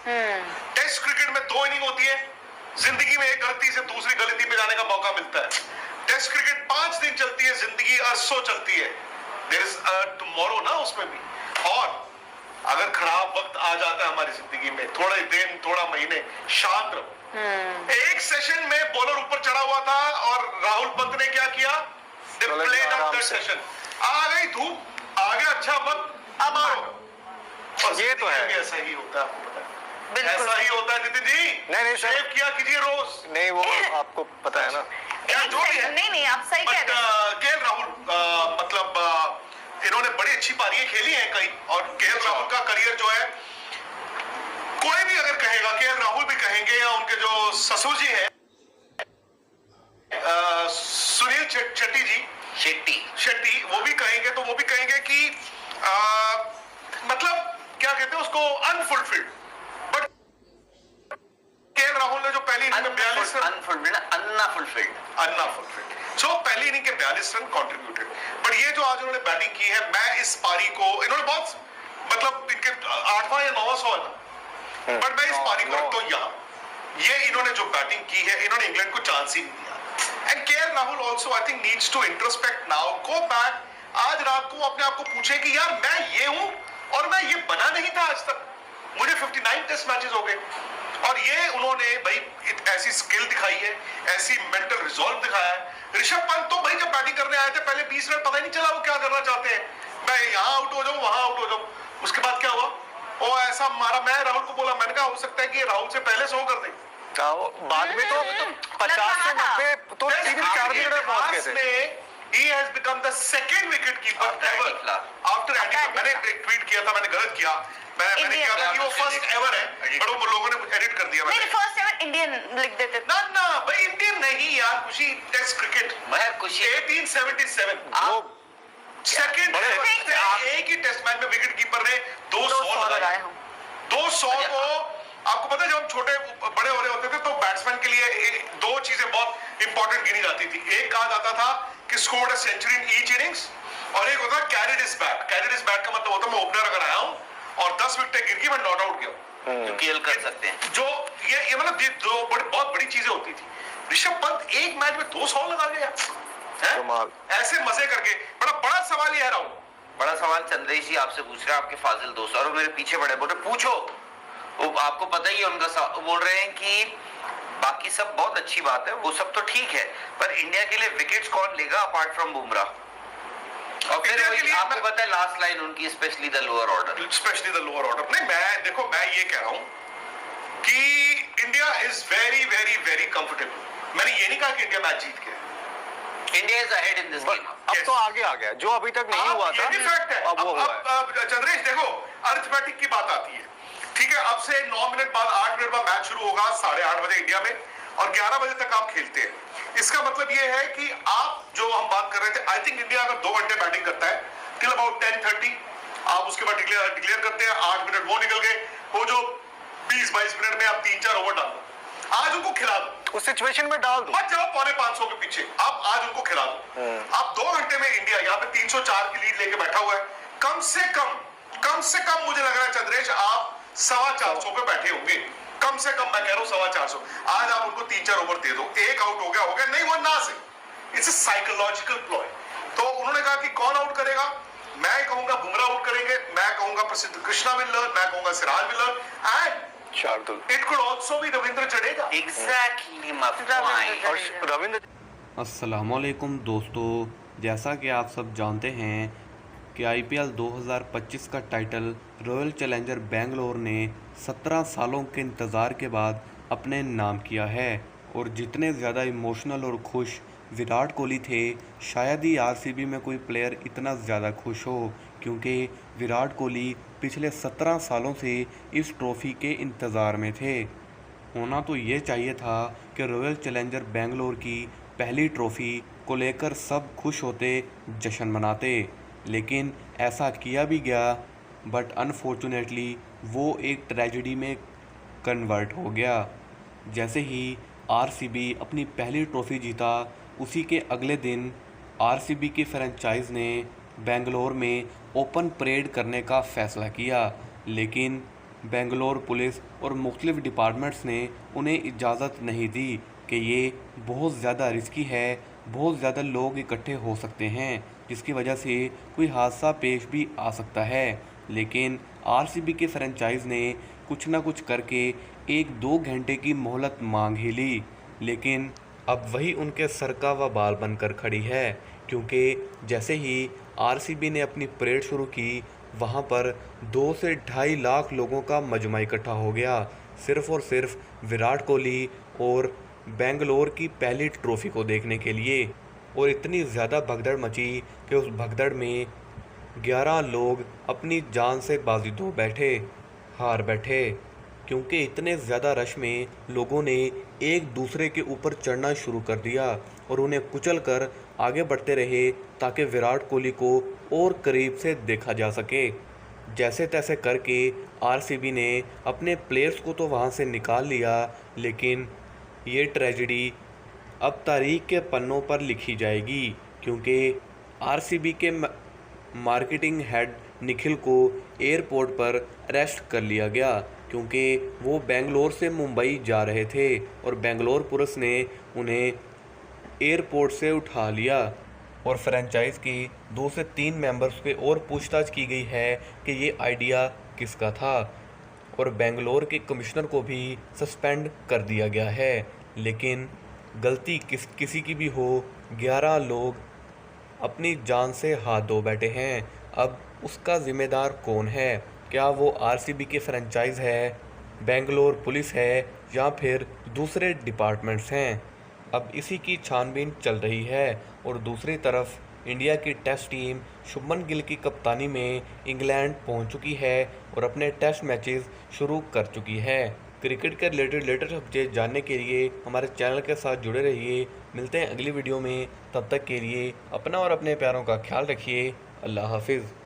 Test cricket में 2 inning होती है, जिंदगी में एक गलती से दूसरी गलती पे जाने का मौका मिलता है। टेस्ट क्रिकेट 5 दिन चलती है, जिंदगी अरसों चलती है। देयर इज अ टुमारो ना उसमें भी। और अगर खराब वक्त आ जाता है हमारी जिंदगी में, थोड़े दिन थोड़ा महीने, शांत रहो। एक सेशन में बॉलर ऊपर चढ़ा हुआ था और राहुल पंत ने क्या किया, they played up that session. आ गई धूप, आ गया अच्छा वक्त, अब मारो। ये तो है, ऐसा ही होता है, आपको पता है, ऐसा ही होता है नितिन जी। नहीं सेव किया कीजिए रोज। नहीं वो आपको पता है ना, क्या जो भी है। नहीं आप सही कह रहे हैं। केएल राहुल मतलब इन्होंने बड़ी अच्छी पारियां खेली हैं कई, और केएल राहुल का करियर जो है, कोई भी अगर कहेगा, केएल राहुल भी कहेंगे या उनके जो ससुर जी हैं सुनील शेट्टी जी, शेट्टी वो भी कहेंगे, तो वो भी कहेंगे कि मतलब क्या कहते हैं उसको, अनफुलफिल्ड। बट केएल राहुल ने जो पहली इनिंग में 42 रन, अनफुलफिल्ड, सो पहली इनिंग के 42 रन कंट्रीब्यूटेड। बट ये जो आज उन्होंने बैटिंग की है, मैं इस पारी को, इन्होंने बहुत मतलब इनके 8वां या 9वां सौ है ना, बट मैं इस पारी को रखता हूं यहां। ये इन्होंने जो बैटिंग की है, इन्होंने इंग्लैंड को चांस ही नहीं दिया। And KL Rahul also I think needs to introspect now, go back, आज रात को अपने आप को पूछे कि यार मैं ये हूं और मैं ये बना नहीं था आज तक। मुझे 59 टेस्ट मैचेस हो गए, और ये उन्होंने भाई ऐसी स्किल दिखाई है, ऐसी मेंटल रिजॉल्व दिखाया है। ऋषभ पंत तो भाई जब बैटिंग करने आए थे पहले 20 रन पता ही नहीं चला वो क्या करना चाहते हैं, मैं यहाँ आउट हो जाऊं वहां आउट हो जाऊं। उसके बाद क्या हुआ, वो ऐसा मारा, मैं राहुल को बोला, मैंने कहा हो सकता है कि राहुल से पहले 100 कर दे। बाद में तो 50 से 90 तो 3-4 मिनट में पहुंच गए थे। He has become the second wicket keeper ever after Andy Clark। मैंने एक ट्वीट किया था, मैंने गलत किया, मैंने कहा था कि वो फर्स्ट एवर है, पर वो लोगों ने एडिट कर दिया। नहीं फर्स्ट एवर इंडियन लिख देते। ना ना भाई इंडियन नहीं यार, खुशी टेस्ट क्रिकेट, मैं खुशी 1877 वो सेकंड एक ही टेस्ट मैच में विकेट कीपर ने 200 लगाए। 200 को आपको पता है, जब हम छोटे बड़े हो रहे होते थे तो बैट्समैन के लिए 2 चीजें बहुत इंपॉर्टेंट गिनी जाती थी। एक कहा जाता था कि scored a century in each innings, और एक होता carried his bat. Carried his bat का मतलब होता है मैं ओपनर अगर आया हूं और 10 विकेट गिर गई, मैं नॉट आउट गया, जो केएल कर सकते हैं। जो ये मतलब दो बहुत बड़ी चीजें होती थी। ऋषभ पंत एक मैच में 200 लगा गया, ऐसे मजे करके। बड़ा सवाल ये है राहुल, बड़ा सवाल चंद्रेश जी आपसे पूछ रहे हैं, आपके फाजिल दोस्त और मेरे पीछे बड़े बोल रहे पूछो, वो आपको पता ही है उनका, बोल रहे हैं कि बाकी सब बहुत अच्छी बात है, वो सब तो ठीक है, पर इंडिया के लिए विकेट्स कौन लेगा अपार्ट फ्रॉम बुमराह। और फिर आपको पता है लास्ट लाइन उनकी, स्पेशली द लोअर ऑर्डर। नहीं मैं देखो, मैं ये कह रहा हूं कि India is very very very comfortable. मैंने ये नहीं कहा कि इंडिया मैच जीत गया, India is ahead in this game. अब तो आगे आ गया, जो अभी तक नहीं हुआ था, ये फैक्ट है। अब चंद्रेश देखो, अरिथमेटिक की बात आती है, ठीक है, अब से 9 मिनट बाद 8 मिनट बाद मैच शुरू होगा 8:30 बजे इंडिया में, और 11 बजे तक आप खेलते हैं। इसका मतलब ये है कि आप जो हम बात कर रहे थे, आई थिंक इंडिया अगर 2 घंटे बैटिंग करता है टिल अबाउट 10:30, आप उसके बाद डिक्लेयर करते हैं, 8 मिनट वो निकल गए, वो जो 20-22 मिनट में आप 3-4 ओवर डाल दो, आज उनको खिला दो, उस सिचुएशन में डाल दो, मत जाओ 550 के पीछे, आप आज उनको खिला दो। आप 2 घंटे में इंडिया यहाँ पे 304 की लीड लेके बैठा हुआ है, कम से कम मुझे लग रहा है चंद्रेश आप 450 पे बैठे होंगे, कम से कम मैं कह रहा हूँ 450। आज आप उनको 3-4 ओवर दे दो, एक आउट हो गया, नहीं वो ना से, इट्स अ साइकोलॉजिकल प्लॉय। तो उन्होंने कहा कि कौन आउट करेगा, मैं कहूंगा बुमराह आउट करेंगे, मैं कहूंगा प्रसिद्ध कृष्णा विल लर्न, मैं कहूंगा Siraj will learn, and it could also be Ravindra Jadeja. Exactly my point. Ravindra अस्सलामुअलैकुम दोस्तों, जैसा कि आप सब जानते हैं कि आईपीएल 2025 का टाइटल रॉयल चैलेंजर बेंगलोर ने 17 सालों के इंतज़ार के बाद अपने नाम किया है, और जितने ज़्यादा इमोशनल और खुश विराट कोहली थे, शायद ही आरसीबी में कोई प्लेयर इतना ज़्यादा खुश हो, क्योंकि विराट कोहली पिछले 17 सालों से इस ट्रॉफ़ी के इंतज़ार में थे। होना तो ये चाहिए था कि रॉयल चैलेंजर बेंगलोर की पहली ट्रॉफ़ी को लेकर सब खुश होते, जश्न मनाते, लेकिन ऐसा किया भी गया, बट अनफॉर्चुनेटली वो एक ट्रेजेडी में कन्वर्ट हो गया। जैसे ही आरसीबी अपनी पहली ट्रॉफ़ी जीता, उसी के अगले दिन आरसीबी की फ्रेंचाइज ने बेंगलोर में ओपन परेड करने का फ़ैसला किया, लेकिन बेंगलोर पुलिस और मुख्तलिफ डिपार्टमेंट्स ने उन्हें इजाज़त नहीं दी कि ये बहुत ज़्यादा रिस्की है, बहुत ज़्यादा लोग इकट्ठे हो सकते हैं, जिसकी वजह से कोई हादसा पेश भी आ सकता है। लेकिन आरसीबी के फ्रेंचाइज ने कुछ ना कुछ करके 1-2 घंटे की मोहलत मांग ही ली, लेकिन अब वही उनके सर का वबाल बनकर खड़ी है, क्योंकि जैसे ही आरसीबी ने अपनी परेड शुरू की, वहां पर 2 से 2.5 लाख लोगों का मजमा इकट्ठा हो गया, सिर्फ और सिर्फ विराट कोहली और बेंगलोर की पहली ट्रॉफी को देखने के लिए। और इतनी ज़्यादा भगदड़ मची कि उस भगदड़ में 11 लोग अपनी जान से बाजी धो हार बैठे, क्योंकि इतने ज़्यादा रश में लोगों ने एक दूसरे के ऊपर चढ़ना शुरू कर दिया और उन्हें कुचल कर आगे बढ़ते रहे ताकि विराट कोहली को और करीब से देखा जा सके। जैसे तैसे करके आरसीबी ने अपने प्लेयर्स को तो वहां से निकाल लिया, लेकिन ये ट्रेजेडी अब तारीख के पन्नों पर लिखी जाएगी, क्योंकि आरसीबी के मार्केटिंग हेड निखिल को एयरपोर्ट पर अरेस्ट कर लिया गया, क्योंकि वो बेंगलोर से मुंबई जा रहे थे और बेंगलोर पुलिस ने उन्हें एयरपोर्ट से उठा लिया। और फ्रेंचाइज की 2 से 3 मेंबर्स पे और पूछताछ की गई है कि ये आइडिया किसका था, और बेंगलोर के कमिश्नर को भी सस्पेंड कर दिया गया है। लेकिन गलती किसी की भी हो, 11 लोग अपनी जान से हाथ धो बैठे हैं। अब उसका ज़िम्मेदार कौन है? क्या वो आरसीबी के फ्रेंचाइज है, बेंगलोर पुलिस है, या फिर दूसरे डिपार्टमेंट्स हैं? अब इसी की छानबीन चल रही है। और दूसरी तरफ इंडिया की टेस्ट टीम शुभमन गिल की कप्तानी में इंग्लैंड पहुंच चुकी है और अपने टेस्ट मैचेस शुरू कर चुकी है। क्रिकेट के रिलेटेड लेटेस्ट अपडेट जानने के लिए हमारे चैनल के साथ जुड़े रहिए। मिलते हैं अगली वीडियो में, तब तक के लिए अपना और अपने प्यारों का ख्याल रखिए। अल्लाह हाफिज़।